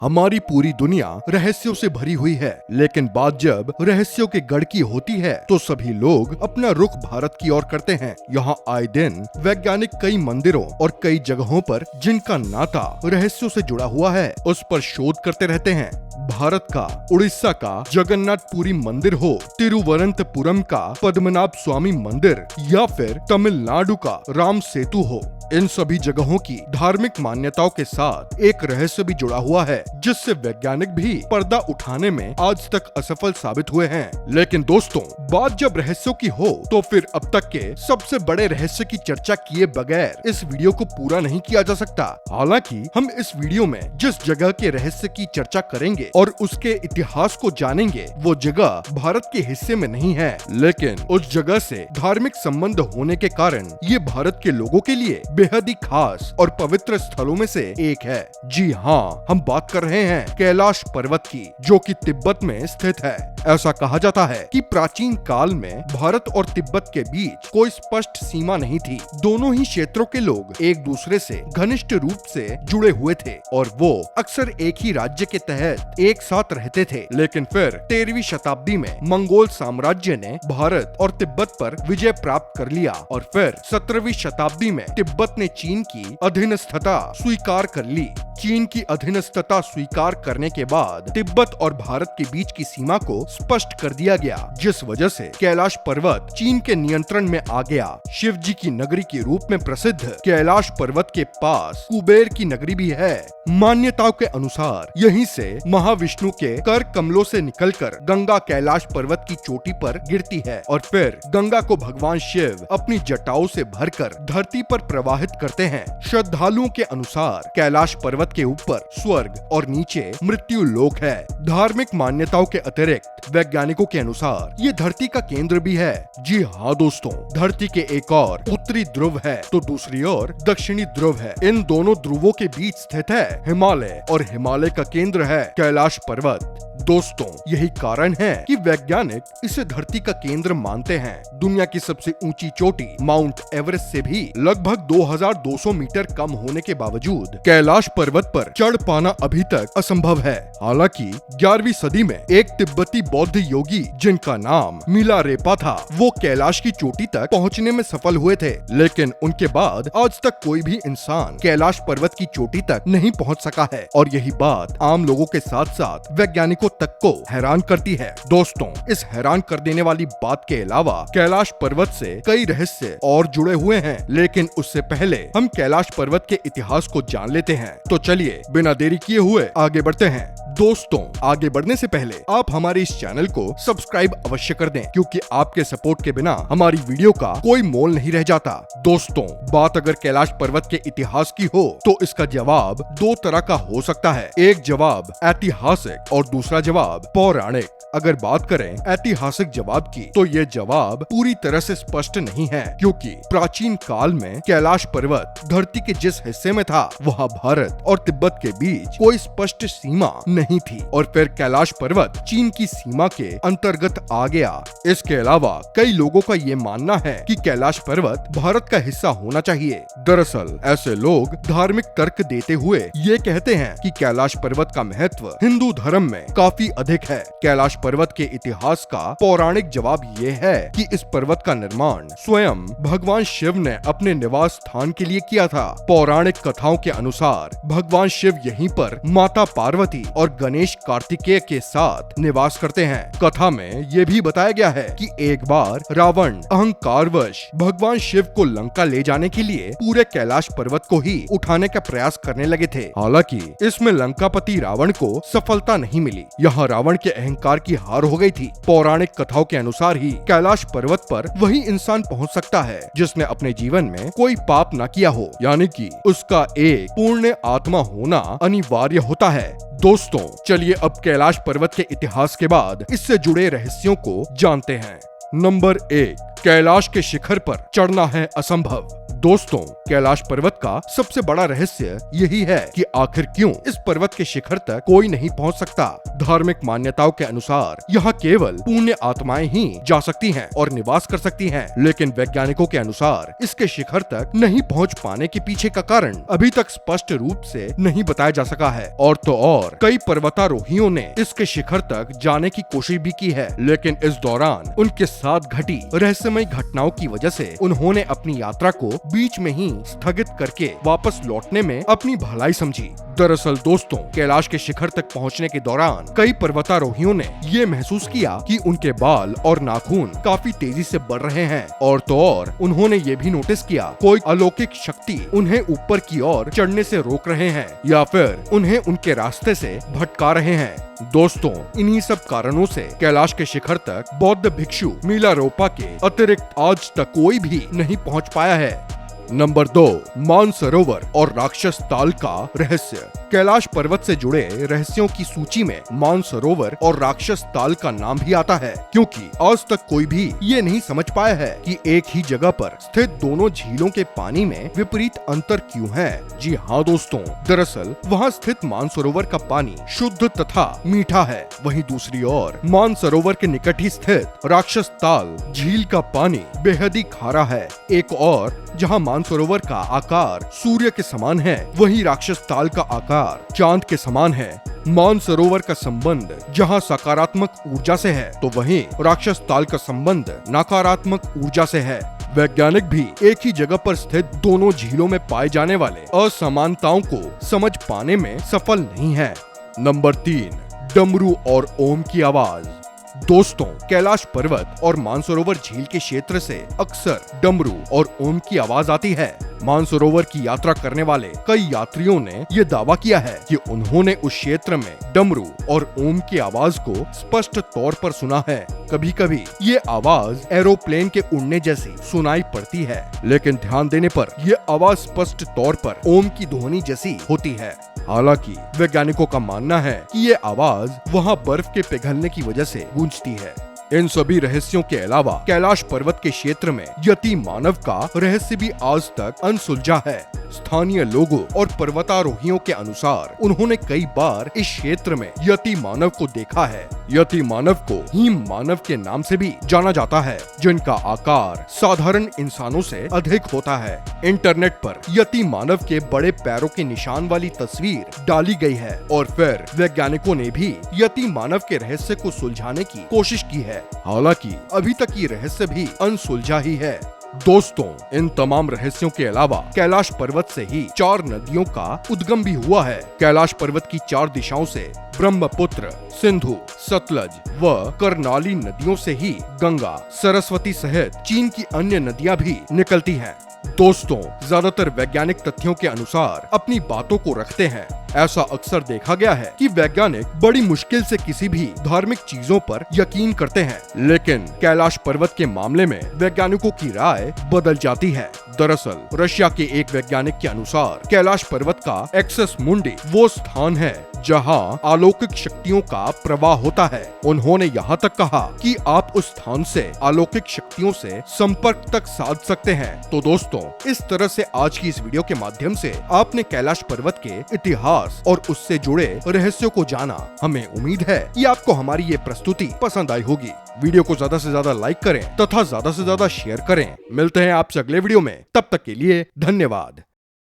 हमारी पूरी दुनिया रहस्यों से भरी हुई है, लेकिन बात जब रहस्यों के गढ़ की होती है तो सभी लोग अपना रुख भारत की ओर करते हैं। यहाँ आए दिन वैज्ञानिक कई मंदिरों और कई जगहों पर जिनका नाता रहस्यों से जुड़ा हुआ है उस पर शोध करते रहते हैं। भारत का उड़ीसा का जगन्नाथपुरी मंदिर हो, तिरुवनंतपुरम का पद्मनाभ स्वामी मंदिर या फिर तमिलनाडु का राम सेतु हो, इन सभी जगहों की धार्मिक मान्यताओं के साथ एक रहस्य भी जुड़ा हुआ है जिससे वैज्ञानिक भी पर्दा उठाने में आज तक असफल साबित हुए हैं। लेकिन दोस्तों, बात जब रहस्यों की हो तो फिर अब तक के सबसे बड़े रहस्य की चर्चा किए बगैर इस वीडियो को पूरा नहीं किया जा सकता। हालांकि हम इस वीडियो में जिस जगह के रहस्य की चर्चा करेंगे और उसके इतिहास को जानेंगे वो जगह भारत के हिस्से में नहीं है, लेकिन उस जगह से धार्मिक संबंध होने के कारण ये भारत के लोगों के लिए बेहद ही खास और पवित्र स्थलों में से एक है। जी हाँ, हम बात कर रहे हैं कैलाश पर्वत की, जो कि तिब्बत में स्थित है। ऐसा कहा जाता है कि प्राचीन काल में भारत और तिब्बत के बीच कोई स्पष्ट सीमा नहीं थी। दोनों ही क्षेत्रों के लोग एक दूसरे से घनिष्ठ रूप से जुड़े हुए थे और वो अक्सर एक ही राज्य के तहत एक साथ रहते थे। लेकिन फिर 13वीं शताब्दी में मंगोल साम्राज्य ने भारत और तिब्बत पर विजय प्राप्त कर लिया और फिर 17वीं शताब्दी में तिब्बत ने चीन की अधीनस्थता स्वीकार कर ली। चीन की अधीनस्थता स्वीकार करने के बाद तिब्बत और भारत के बीच की सीमा को स्पष्ट कर दिया गया, जिस वजह से कैलाश पर्वत चीन के नियंत्रण में आ गया। शिव जी की नगरी के रूप में प्रसिद्ध कैलाश पर्वत के पास कुबेर की नगरी भी है। मान्यताओं के अनुसार यहीं से महाविष्णु के कर कमलों से निकलकर गंगा कैलाश पर्वत की चोटी पर गिरती है और फिर गंगा को भगवान शिव अपनी जटाओं से भरकर धरती पर प्रवाहित करते हैं। श्रद्धालुओं के अनुसार कैलाश पर्वत के ऊपर स्वर्ग और नीचे मृत्यु लोक है। धार्मिक मान्यताओं के अतिरिक्त वैज्ञानिकों के अनुसार ये धरती का केंद्र भी है। जी हाँ दोस्तों, धरती के एक और उत्तरी ध्रुव है तो दूसरी ओर दक्षिणी ध्रुव है। इन दोनों ध्रुवों के बीच स्थित है हिमालय और हिमालय का केंद्र है कैलाश पर्वत। दोस्तों, यही कारण है कि वैज्ञानिक इसे धरती का केंद्र मानते हैं। दुनिया की सबसे ऊंची चोटी माउंट एवरेस्ट से भी लगभग 2200 मीटर कम होने के बावजूद कैलाश पर्वत पर चढ़ पाना अभी तक असंभव है। हालांकि 11वीं सदी में एक तिब्बती बौद्ध योगी जिनका नाम मिलारेपा था, वो कैलाश की चोटी तक पहुंचने में सफल हुए थे, लेकिन उनके बाद आज तक कोई भी इंसान कैलाश पर्वत की चोटी तक नहीं पहुंच सका है और यही बात आम लोगों के साथ साथ वैज्ञानिकों तक को हैरान करती है। दोस्तों, इस हैरान कर देने वाली बात के अलावा कैलाश पर्वत से कई रहस्य और जुड़े हुए हैं, लेकिन उससे पहले हम कैलाश पर्वत के इतिहास को जान लेते हैं। तो चलिए बिना देरी किए हुए आगे बढ़ते हैं। दोस्तों, आगे बढ़ने से पहले आप हमारे इस चैनल को सब्सक्राइब अवश्य कर दें, क्योंकि आपके सपोर्ट के बिना हमारी वीडियो का कोई मोल नहीं रह जाता। दोस्तों, बात अगर कैलाश पर्वत के इतिहास की हो तो इसका जवाब दो तरह का हो सकता है। एक जवाब ऐतिहासिक और दूसरा जवाब पौराणिक। अगर बात करें ऐतिहासिक जवाब की तो ये जवाब पूरी तरह से स्पष्ट नहीं है, क्योंकि प्राचीन काल में कैलाश पर्वत धरती के जिस हिस्से में था वहाँ भारत और तिब्बत के बीच कोई स्पष्ट सीमा नहीं थी और फिर कैलाश पर्वत चीन की सीमा के अंतर्गत आ गया। इसके अलावा कई लोगों का ये मानना है कि कैलाश पर्वत भारत का हिस्सा होना चाहिए। दरअसल ऐसे लोग धार्मिक तर्क देते हुए ये कहते हैं कि कैलाश पर्वत का महत्व हिंदू धर्म में काफी अधिक है। कैलाश पर्वत के इतिहास का पौराणिक जवाब ये है कि इस पर्वत का निर्माण स्वयं भगवान शिव ने अपने निवास स्थान के लिए किया था। पौराणिक कथाओं के अनुसार भगवान शिव यहीं पर माता पार्वती और गणेश कार्तिकेय के साथ निवास करते हैं। कथा में ये भी बताया गया है कि एक बार रावण अहंकारवश भगवान शिव को लंका ले जाने के लिए पूरे कैलाश पर्वत को ही उठाने का प्रयास करने लगे थे। हालांकि इसमें लंकापति रावण को सफलता नहीं मिली। यहाँ रावण के अहंकार की हार हो गई थी। पौराणिक कथाओं के अनुसार ही कैलाश पर्वत पर वही इंसान पहुंच सकता है जिसने अपने जीवन में कोई पाप न किया हो, यानी कि उसका एक पूर्ण आत्मा होना अनिवार्य होता है। दोस्तों, चलिए अब कैलाश पर्वत के इतिहास के बाद इससे जुड़े रहस्यों को जानते हैं। नंबर 1, कैलाश के शिखर पर चढ़ना है असंभव। दोस्तों, कैलाश पर्वत का सबसे बड़ा रहस्य यही है कि आखिर क्यों इस पर्वत के शिखर तक कोई नहीं पहुंच सकता। धार्मिक मान्यताओं के अनुसार यहाँ केवल पुण्य आत्माएं ही जा सकती हैं और निवास कर सकती हैं, लेकिन वैज्ञानिकों के अनुसार इसके शिखर तक नहीं पहुंच पाने के पीछे का कारण अभी तक स्पष्ट रूप से नहीं बताया जा सका है। और तो और कई पर्वतारोहियों ने इसके शिखर तक जाने की कोशिश भी की है, लेकिन इस दौरान उनके साथ घटी रहस्यमय घटनाओं की वजह से उन्होंने अपनी यात्रा को बीच में ही स्थगित करके वापस लौटने में अपनी भलाई समझी। दरअसल दोस्तों, कैलाश के शिखर तक पहुंचने के दौरान कई पर्वतारोहियों ने ये महसूस किया कि उनके बाल और नाखून काफी तेजी से बढ़ रहे हैं, और तो और उन्होंने ये भी नोटिस किया कोई अलौकिक शक्ति उन्हें ऊपर की ओर चढ़ने से रोक रहे हैं या फिर उन्हें उनके रास्ते से भटका रहे हैं। दोस्तों, इन्हीं सब कारणों से कैलाश के शिखर तक बौद्ध भिक्षु मिलारोपा के अतिरिक्त आज तक कोई भी नहीं पहुंच पाया है। नंबर 2, मानसरोवर और राक्षस ताल का रहस्य। कैलाश पर्वत से जुड़े रहस्यों की सूची में मानसरोवर और राक्षस ताल का नाम भी आता है, क्योंकि आज तक कोई भी ये नहीं समझ पाया है कि एक ही जगह पर स्थित दोनों झीलों के पानी में विपरीत अंतर क्यों है। जी हाँ दोस्तों, दरअसल वहाँ स्थित मानसरोवर का पानी शुद्ध तथा मीठा है, वहीं दूसरी ओर मानसरोवर के निकट ही स्थित राक्षस ताल झील का पानी बेहद ही खारा है। एक और जहाँ मानसरोवर का आकार सूर्य के समान है, वहीं राक्षस ताल का आकार चांद के समान है। मानसरोवर का संबंध जहाँ सकारात्मक ऊर्जा से है, तो वहीं राक्षस ताल का संबंध नकारात्मक ऊर्जा से है। वैज्ञानिक भी एक ही जगह पर स्थित दोनों झीलों में पाए जाने वाले असमानताओं को समझ पाने में सफल नहीं है। नंबर 3, डमरू और ओम की आवाज। दोस्तों, कैलाश पर्वत और मानसरोवर झील के क्षेत्र से अक्सर डमरू और ओम की आवाज आती है। मानसरोवर की यात्रा करने वाले कई यात्रियों ने ये दावा किया है कि उन्होंने उस क्षेत्र में डमरू और ओम की आवाज को स्पष्ट तौर पर सुना है। कभी कभी ये आवाज एरोप्लेन के उड़ने जैसी सुनाई पड़ती है, लेकिन ध्यान देने पर यह आवाज स्पष्ट तौर पर ओम की ध्वनि जैसी होती है। हालांकि वैज्ञानिकोों का मानना है कि ये आवाज वहाँ बर्फ के पिघलने की वजह से गूंजती है। इन सभी रहस्यों के अलावा कैलाश पर्वत के क्षेत्र में यति मानव का रहस्य भी आज तक अनसुलझा है। स्थानीय लोगों और पर्वतारोहियों के अनुसार उन्होंने कई बार इस क्षेत्र में यति मानव को देखा है। यति मानव को हिम मानव के नाम से भी जाना जाता है, जिनका आकार साधारण इंसानों से अधिक होता है। इंटरनेट पर यति मानव के बड़े पैरों के निशान वाली तस्वीर डाली गई है और फिर वैज्ञानिकों ने भी यति मानव के रहस्य को सुलझाने की कोशिश की है। हालांकि अभी तक ये रहस्य भी अनसुलझा ही है। दोस्तों, इन तमाम रहस्यों के अलावा कैलाश पर्वत से ही 4 नदियों का उद्गम भी हुआ है। कैलाश पर्वत की 4 दिशाओं से ब्रह्मपुत्र, सिंधु, सतलज व कर्नाली नदियों से ही गंगा, सरस्वती सहित चीन की अन्य नदियां भी निकलती हैं। दोस्तों, ज्यादातर वैज्ञानिक तथ्यों के अनुसार अपनी बातों को रखते हैं। ऐसा अक्सर देखा गया है कि वैज्ञानिक बड़ी मुश्किल से किसी भी धार्मिक चीजों पर यकीन करते हैं, लेकिन कैलाश पर्वत के मामले में वैज्ञानिकों की राय बदल जाती है। दरअसल रशिया के एक वैज्ञानिक के अनुसार कैलाश पर्वत का एक्सेस मुंडी वो स्थान है जहां अलौकिक शक्तियों का प्रवाह होता है। उन्होंने यहाँ तक कहा कि आप उस स्थान से अलौकिक शक्तियों से संपर्क तक साध सकते हैं। तो दोस्तों, इस तरह से आज की इस वीडियो के माध्यम से आपने कैलाश पर्वत के इतिहास और उससे जुड़े रहस्यों को जाना। हमें उम्मीद है कि आपको हमारी ये प्रस्तुति पसंद आई होगी। वीडियो को ज्यादा से ज्यादा लाइक करें तथा ज्यादा से ज्यादा शेयर करें। मिलते हैं आपसे अगले वीडियो में, तब तक के लिए धन्यवाद।